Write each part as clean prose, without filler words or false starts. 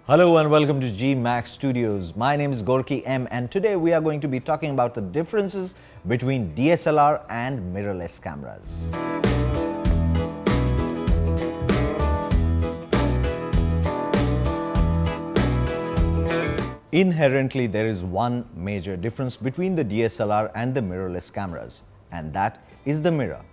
Hello and welcome to GMAX Studios. My name is Gorky M and today we are going to be talking about the differences between DSLR and mirrorless cameras. Inherently, there is one major difference between the DSLR and the mirrorless cameras, and that is the mirror.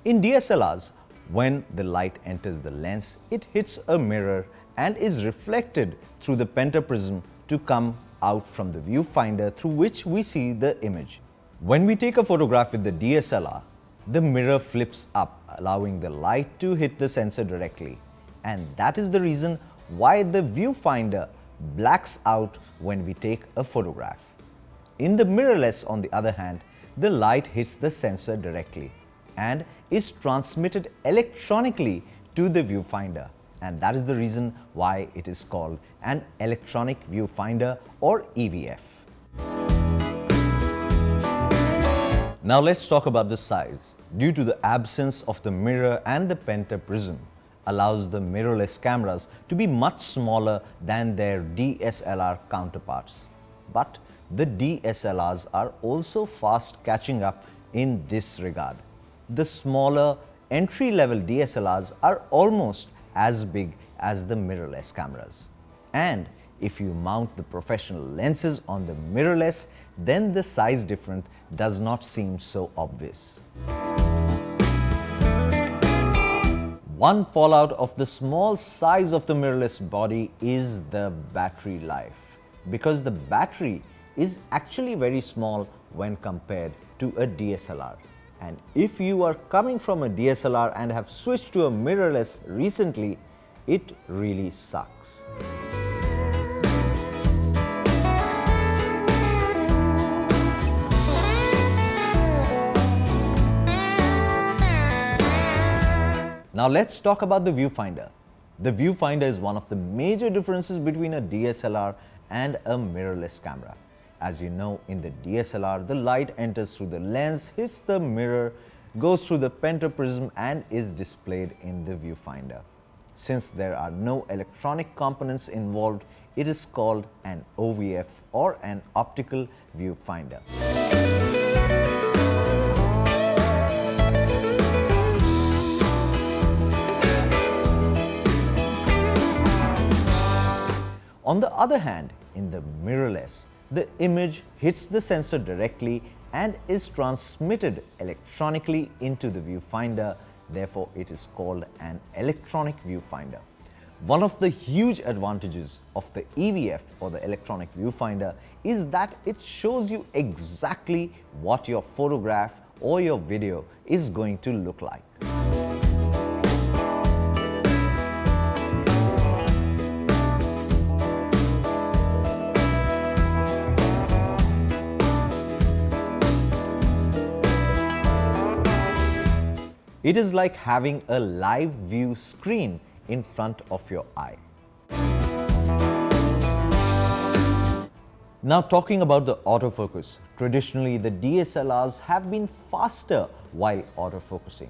In DSLRs, when the light enters the lens, it hits a mirror and is reflected through the pentaprism to come out from the viewfinder through which we see the image. When we take a photograph with the DSLR, the mirror flips up, allowing the light to hit the sensor directly. And that is the reason why the viewfinder blacks out when we take a photograph. In the mirrorless, on the other hand, the light hits the sensor directly and is transmitted electronically to the viewfinder. And that is the reason why it is called an electronic viewfinder or EVF. Now let's talk about the size. Due to the absence of the mirror and the pentaprism allows the mirrorless cameras to be much smaller than their DSLR counterparts. But the DSLRs are also fast catching up in this regard. The smaller entry-level DSLRs are almost as big as the mirrorless cameras. And if you mount the professional lenses on the mirrorless, then the size difference does not seem so obvious. One fallout of the small size of the mirrorless body is the battery life, because the battery is actually very small when compared to a DSLR. And if you are coming from a DSLR and have switched to a mirrorless recently, it really sucks. Now let's talk about the viewfinder. The viewfinder is one of the major differences between a DSLR and a mirrorless camera. As you know, in the DSLR, the light enters through the lens, hits the mirror, goes through the pentaprism and is displayed in the viewfinder. Since there are no electronic components involved, it is called an OVF or an optical viewfinder. On the other hand, in the mirrorless, the image hits the sensor directly and is transmitted electronically into the viewfinder. Therefore, it is called an electronic viewfinder. One of the huge advantages of the EVF or the electronic viewfinder is that it shows you exactly what your photograph or your video is going to look like. It is like having a live view screen in front of your eye. Now talking about the autofocus. Traditionally, the DSLRs have been faster while autofocusing.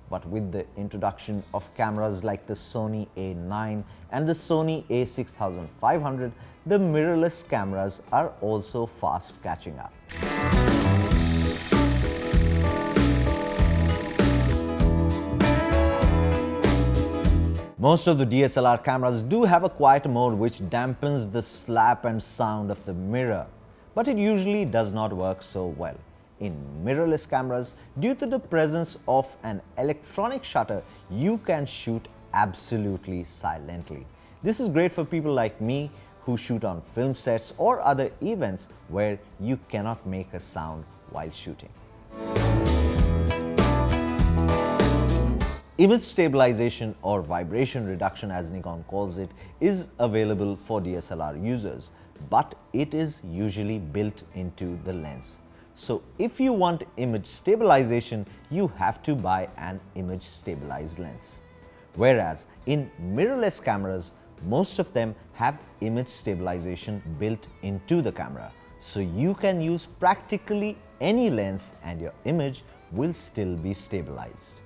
But with the introduction of cameras like the Sony A9 and the Sony A6500, the mirrorless cameras are also fast catching up. Most of the DSLR cameras do have a quiet mode which dampens the slap and sound of the mirror, but it usually does not work so well. In mirrorless cameras, due to the presence of an electronic shutter, you can shoot absolutely silently. This is great for people like me who shoot on film sets or other events where you cannot make a sound while shooting. Image stabilization or vibration reduction, as Nikon calls it, is available for DSLR users, but it is usually built into the lens. So if you want image stabilization, you have to buy an image stabilized lens. Whereas in mirrorless cameras, most of them have image stabilization built into the camera. So you can use practically any lens and your image will still be stabilized.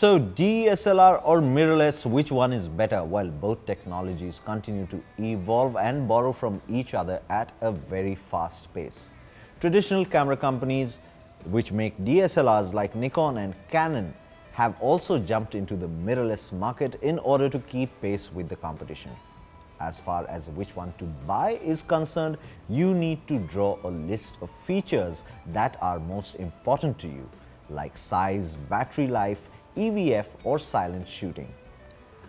So DSLR or mirrorless, which one is better? Well, both technologies continue to evolve and borrow from each other at a very fast pace. Traditional camera companies which make DSLRs like Nikon and Canon have also jumped into the mirrorless market in order to keep pace with the competition. As far as which one to buy is concerned, you need to draw a list of features that are most important to you, like size, battery life, EVF or silent shooting.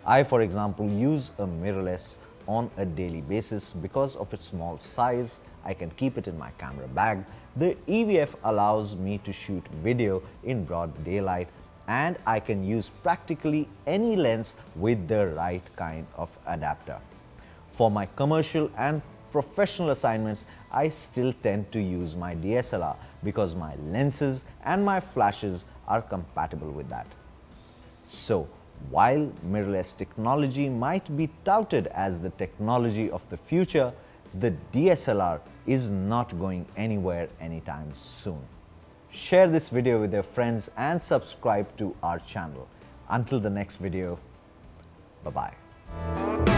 I, for example, use a mirrorless on a daily basis because of its small size. I can keep it in my camera bag. The EVF allows me to shoot video in broad daylight, and I can use practically any lens with the right kind of adapter. For my commercial and professional assignments, I still tend to use my DSLR because my lenses and my flashes are compatible with that. So, while mirrorless technology might be touted as the technology of the future, the DSLR is not going anywhere anytime soon. Share this video with your friends and subscribe to our channel. Until the next video, bye-bye.